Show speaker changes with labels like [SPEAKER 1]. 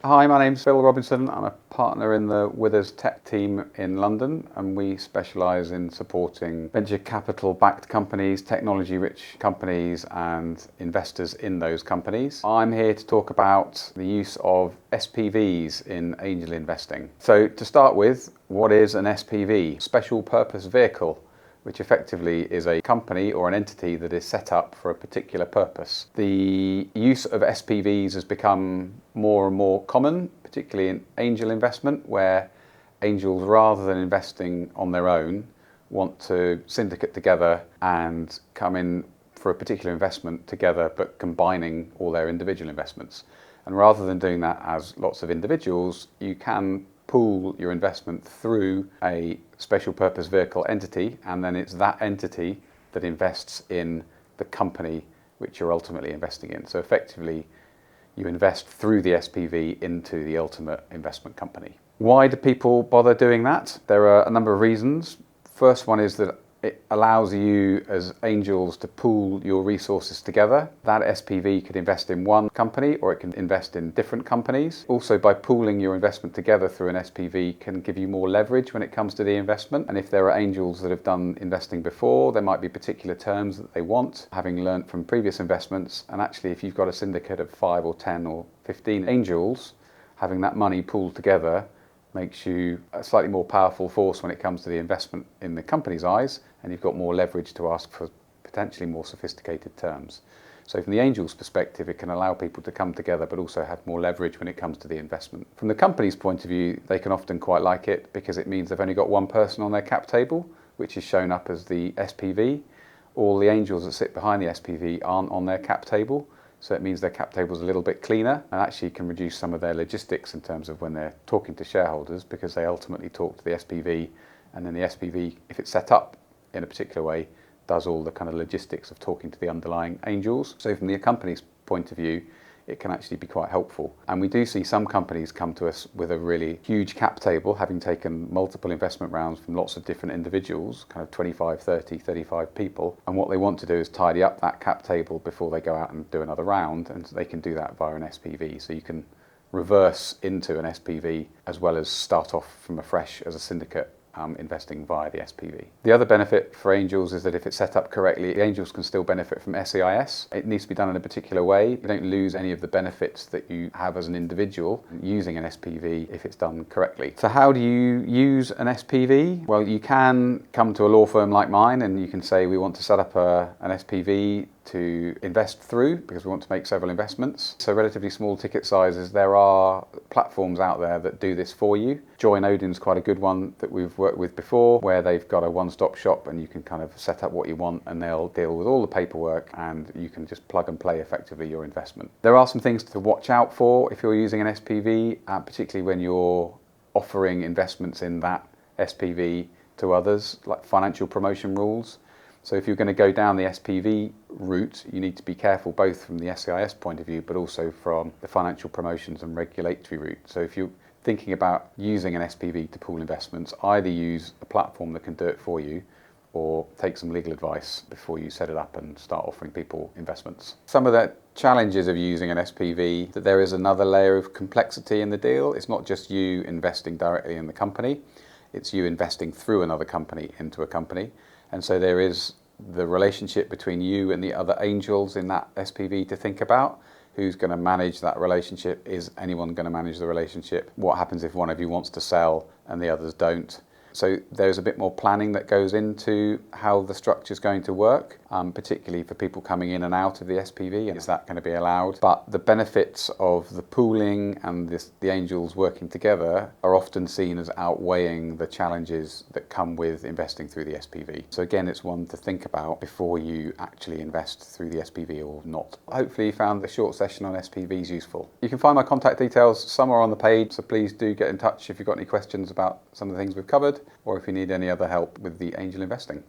[SPEAKER 1] Hi, my name's Phil Robinson. I'm a partner in the Withers Tech team in London, and we specialise in supporting venture capital backed companies, technology rich companies, and investors in those companies. I'm here to talk about the use of SPVs in angel investing. So, to start with, what is an SPV? Special purpose vehicle, which effectively is a company or an entity that is set up for a particular purpose. The use of SPVs has become more and more common, particularly in angel investment, where angels, rather than investing on their own, want to syndicate together and come in for a particular investment together, but combining all their individual investments. And rather than doing that as lots of individuals, you can pool your investment through a special purpose vehicle entity, and then it's that entity that invests in the company which you're ultimately investing in. So effectively, you invest through the SPV into the ultimate investment company. Why do people bother doing that? There are a number of reasons. First one is that it allows you as angels to pool your resources together. That SPV could invest in one company or it can invest in different companies. Also, by pooling your investment together through an SPV can give you more leverage when it comes to the investment. And if there are angels that have done investing before, there might be particular terms that they want, having learnt from previous investments. And actually, if you've got a syndicate of 5 or 10 or 15 angels, having that money pooled together makes you a slightly more powerful force when it comes to the investment in the company's eyes, and you've got more leverage to ask for potentially more sophisticated terms. So from the angel's perspective, it can allow people to come together but also have more leverage when it comes to the investment. From the company's point of view, they can often quite like it because it means they've only got one person on their cap table, which is shown up as the SPV. All the angels that sit behind the SPV aren't on their cap table, so it means their cap table is a little bit cleaner and actually can reduce some of their logistics in terms of when they're talking to shareholders, because they ultimately talk to the SPV, and then the SPV, if it's set up in a particular way, does all the kind of logistics of talking to the underlying angels. So from the company's point of view, it can actually be quite helpful. And we do see some companies come to us with a really huge cap table, having taken multiple investment rounds from lots of different individuals, kind of 25, 30, 35 people. And what they want to do is tidy up that cap table before they go out and do another round. And so they can do that via an SPV. So you can reverse into an SPV as well as start off from afresh as a syndicate. Investing via the SPV. The other benefit for angels is that if it's set up correctly, the angels can still benefit from SEIS. It needs to be done in a particular way. You don't lose any of the benefits that you have as an individual using an SPV if it's done correctly. So how do you use an SPV? Well, you can come to a law firm like mine and you can say we want to set up an SPV to invest through because we want to make several investments. So relatively small ticket sizes, there are platforms out there that do this for you. Join Odin's quite a good one that we've worked with before, where they've got a one-stop shop and you can kind of set up what you want and they'll deal with all the paperwork and you can just plug and play effectively your investment. There are some things to watch out for if you're using an SPV, particularly when you're offering investments in that SPV to others, like financial promotion rules. So if you're going to go down the SPV route, you need to be careful both from the SEIS point of view, but also from the financial promotions and regulatory route. So if you're thinking about using an SPV to pool investments, either use a platform that can do it for you or take some legal advice before you set it up and start offering people investments. Some of the challenges of using an SPV, that there is another layer of complexity in the deal. It's not just you investing directly in the company, it's you investing through another company into a company. And so there is the relationship between you and the other angels in that SPV to think about. Who's going to manage that relationship? Is anyone going to manage the relationship? What happens if one of you wants to sell and the others don't? So there's a bit more planning that goes into how the structure is going to work, particularly for people coming in and out of the SPV. Is that going to be allowed? But the benefits of the pooling and the angels working together are often seen as outweighing the challenges that come with investing through the SPV. So again, it's one to think about before you actually invest through the SPV or not. Hopefully you found the short session on SPVs useful. You can find my contact details somewhere on the page, so please do get in touch if you've got any questions about some of the things we've covered, or if you need any other help with the angel investing.